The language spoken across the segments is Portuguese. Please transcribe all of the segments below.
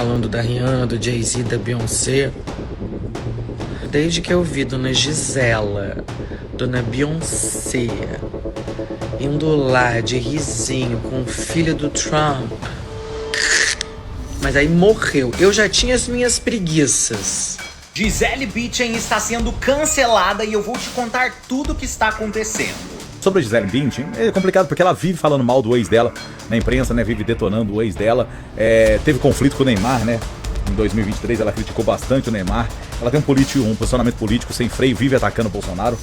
Falando da Rihanna, do Jay-Z, da Beyoncé. Desde que eu vi Dona Gisela, Dona Beyoncé, indo lá de risinho com o filho do Trump. Mas aí morreu. Eu já tinha as minhas preguiças. Gisele Bündchen está sendo cancelada e eu vou te contar tudo o que está acontecendo. Sobre a Gisele Bündchen, é complicado porque ela vive falando mal do ex dela na imprensa, né? Vive detonando o ex dela. Teve conflito com o Neymar, né? Em 2023 ela criticou bastante o Neymar. Ela tem um posicionamento político sem freio, vive atacando o Bolsonaro.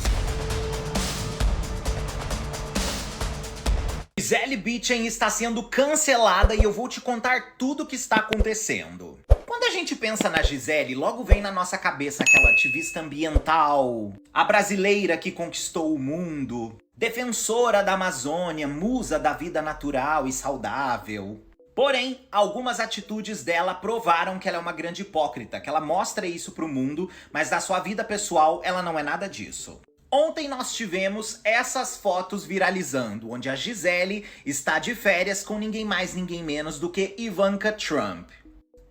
Gisele Bündchen está sendo cancelada e eu vou te contar tudo o que está acontecendo. Quando a gente pensa na Gisele, logo vem na nossa cabeça aquela ativista ambiental, a brasileira que conquistou o mundo, defensora da Amazônia, musa da vida natural e saudável. Porém, algumas atitudes dela provaram que ela é uma grande hipócrita, que ela mostra isso pro mundo, mas da sua vida pessoal ela não é nada disso. Ontem nós tivemos essas fotos viralizando, onde a Gisele está de férias com ninguém mais, ninguém menos do que Ivanka Trump,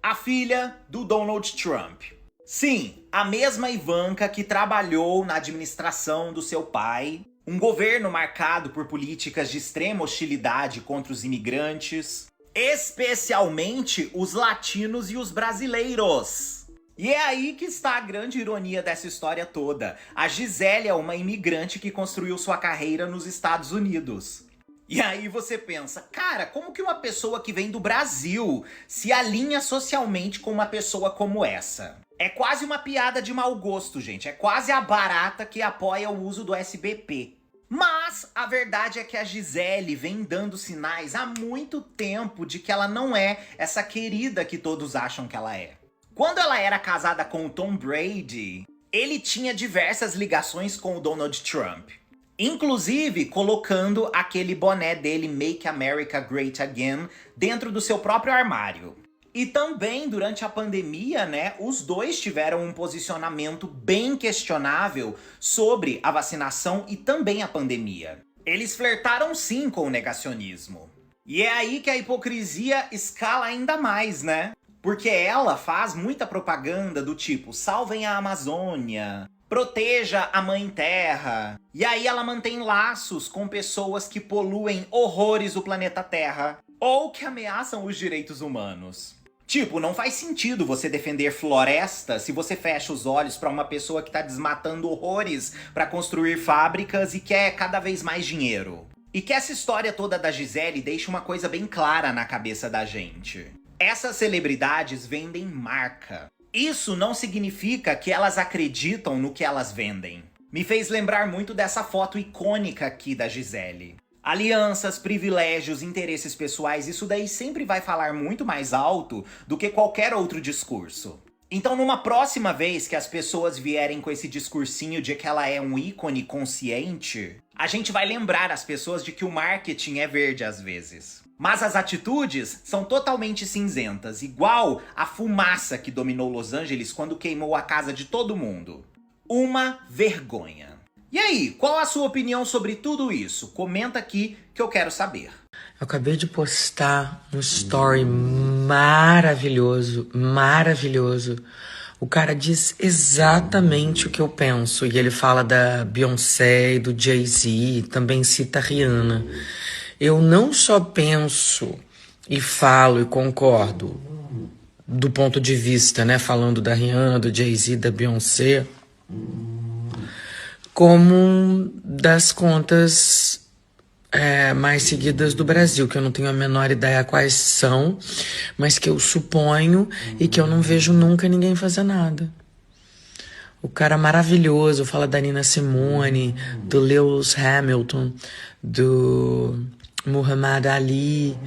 a filha do Donald Trump. Sim, a mesma Ivanka que trabalhou na administração do seu pai, um governo marcado por políticas de extrema hostilidade contra os imigrantes, especialmente os latinos e os brasileiros. E é aí que está a grande ironia dessa história toda. A Gisele é uma imigrante que construiu sua carreira nos Estados Unidos. E aí você pensa, cara, como que uma pessoa que vem do Brasil se alinha socialmente com uma pessoa como essa? É quase uma piada de mau gosto, gente. É quase a barata que apoia o uso do SBP. Mas a verdade é que a Gisele vem dando sinais há muito tempo de que ela não é essa querida que todos acham que ela é. Quando ela era casada com o Tom Brady, ele tinha diversas ligações com o Donald Trump. Inclusive colocando aquele boné dele, Make America Great Again, dentro do seu próprio armário. E também, durante a pandemia, né, os dois tiveram um posicionamento bem questionável sobre a vacinação e também a pandemia. Eles flertaram sim com o negacionismo. E é aí que a hipocrisia escala ainda mais, né? Porque ela faz muita propaganda do tipo, salvem a Amazônia, proteja a Mãe Terra. E aí ela mantém laços com pessoas que poluem horrores o planeta Terra ou que ameaçam os direitos humanos. Tipo, não faz sentido você defender floresta se você fecha os olhos pra uma pessoa que tá desmatando horrores pra construir fábricas e quer cada vez mais dinheiro. E que essa história toda da Gisele deixa uma coisa bem clara na cabeça da gente. Essas celebridades vendem marca. Isso não significa que elas acreditam no que elas vendem. Me fez lembrar muito dessa foto icônica aqui da Gisele. Alianças, privilégios, interesses pessoais, isso daí sempre vai falar muito mais alto do que qualquer outro discurso. Então, numa próxima vez que as pessoas vierem com esse discursinho de que ela é um ícone consciente, a gente vai lembrar as pessoas de que o marketing é verde às vezes. Mas as atitudes são totalmente cinzentas, igual a fumaça que dominou Los Angeles quando queimou a casa de todo mundo. Uma vergonha. E aí, qual a sua opinião sobre tudo isso? Comenta aqui que eu quero saber. Eu acabei de postar um story maravilhoso, maravilhoso. O cara diz exatamente o que eu penso. E ele fala da Beyoncé e do Jay-Z, também cita a Rihanna. Eu não só penso e falo e concordo do ponto de vista, né, falando da Rihanna, do Jay-Z, da Beyoncé, como das contas mais seguidas do Brasil, que eu não tenho a menor ideia quais são, mas que eu suponho e que eu não vejo nunca ninguém fazer nada. O cara maravilhoso fala da Nina Simone, do Lewis Hamilton, do Muhammad Ali,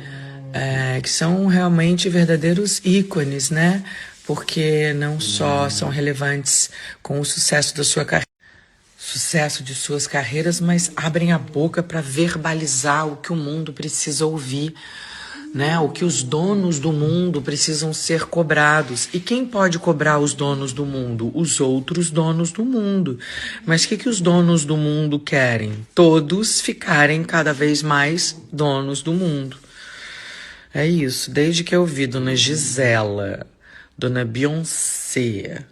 que são realmente verdadeiros ícones, né? Porque não só são relevantes com o sucesso da sua carreira, sucesso de suas carreiras, mas abrem a boca para verbalizar o que o mundo precisa ouvir, né? O que os donos do mundo precisam ser cobrados. E quem pode cobrar os donos do mundo? Os outros donos do mundo. Mas o que os donos do mundo querem? Todos ficarem cada vez mais donos do mundo. É isso, desde que eu vi Dona Gisela, Dona Beyoncé,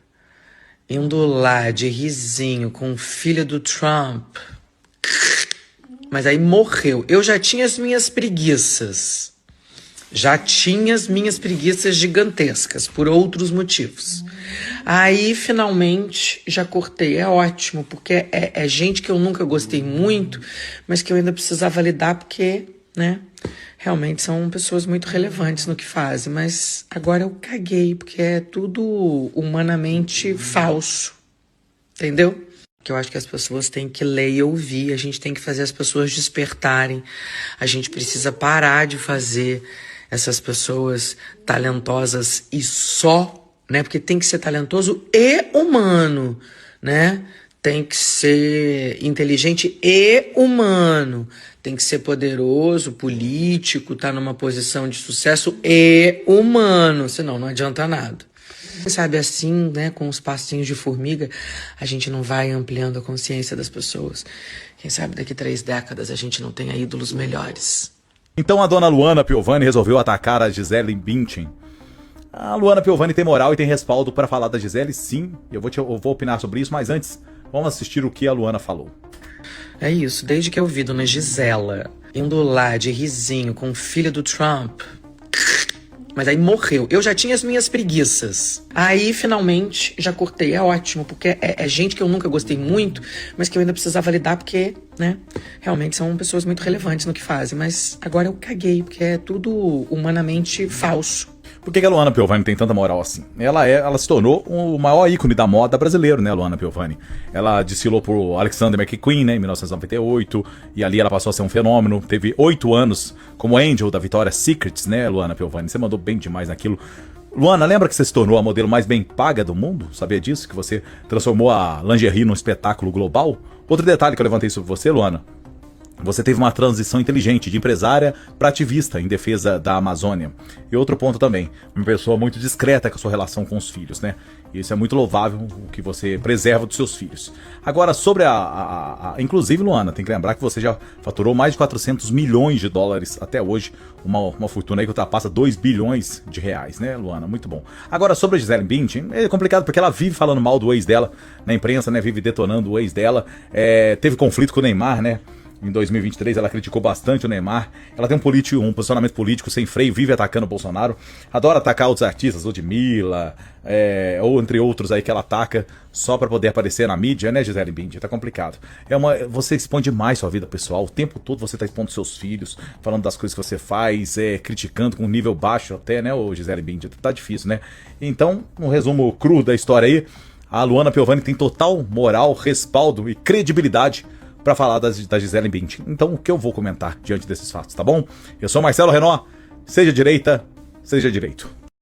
indo lá de risinho com o filho do Trump, mas aí morreu. Eu já tinha as minhas preguiças. Já tinha as minhas preguiças gigantescas, por outros motivos. Aí, finalmente, já cortei. É ótimo, porque é gente que eu nunca gostei muito, mas que eu ainda precisava lidar, porque, né, realmente são pessoas muito relevantes no que fazem. Mas agora eu caguei, porque é tudo humanamente falso. Entendeu? Que eu acho que as pessoas têm que ler e ouvir, a gente tem que fazer as pessoas despertarem, a gente precisa parar de fazer essas pessoas talentosas e só, né? Porque tem que ser talentoso e humano, né? Tem que ser inteligente e humano, tem que ser poderoso, político, tá numa posição de sucesso e humano, senão não adianta nada. Quem sabe assim, né, com os passinhos de formiga, a gente não vai ampliando a consciência das pessoas. Quem sabe daqui 3 décadas a gente não tenha ídolos melhores. Então a dona Luana Piovani resolveu atacar a Gisele Bündchen. A Luana Piovani tem moral e tem respaldo para falar da Gisele, sim. Eu vou opinar sobre isso, mas antes, vamos assistir o que a Luana falou. É isso, desde que eu vi Dona Gisela indo lá de risinho com o filho do Trump, mas aí morreu. Eu já tinha as minhas preguiças. Aí, finalmente, já cortei. É ótimo, porque é gente que eu nunca gostei muito, mas que eu ainda precisava lidar, porque, né, realmente são pessoas muito relevantes no que fazem. Mas agora eu caguei, porque é tudo humanamente falso. Por que a Luana Piovani tem tanta moral assim? Ela se tornou o maior ícone da moda brasileiro, né, Luana Piovani? Ela desfilou por Alexander McQueen, né, em 1998, e ali ela passou a ser um fenômeno. Teve 8 anos como Angel da Victoria's Secrets, né, Luana Piovani? Você mandou bem demais naquilo. Luana, lembra que você se tornou a modelo mais bem paga do mundo? Sabia disso? Que você transformou a lingerie num espetáculo global? Outro detalhe que eu levantei sobre você, Luana: você teve uma transição inteligente de empresária para ativista em defesa da Amazônia. E outro ponto também, uma pessoa muito discreta com a sua relação com os filhos, né? Isso é muito louvável, o que você preserva dos seus filhos. Agora, sobre inclusive, Luana, tem que lembrar que você já faturou mais de 400 milhões de dólares até hoje. Uma fortuna aí que ultrapassa 2 bilhões de reais, né, Luana? Muito bom. Agora, sobre a Gisele Bündchen, é complicado porque ela vive falando mal do ex dela na imprensa, né? Vive detonando o ex dela. Teve conflito com o Neymar, né? Em 2023 ela criticou bastante o Neymar. Ela tem um posicionamento político sem freio, vive atacando o Bolsonaro. Adora atacar outros artistas, Ludmilla, ou entre outros aí que ela ataca só pra poder aparecer na mídia, né, Gisele Bündchen? Tá complicado. Você expõe demais sua vida pessoal. O tempo todo você tá expondo seus filhos, falando das coisas que você faz, criticando com um nível baixo até, né, ô Gisele Bündchen? Tá difícil, né? Então, um resumo cru da história aí: a Luana Piovani tem total moral, respaldo e credibilidade para falar da Gisele Bündchen. Então, o que eu vou comentar diante desses fatos, tá bom? Eu sou Marcelo Renault, seja direita, seja direito.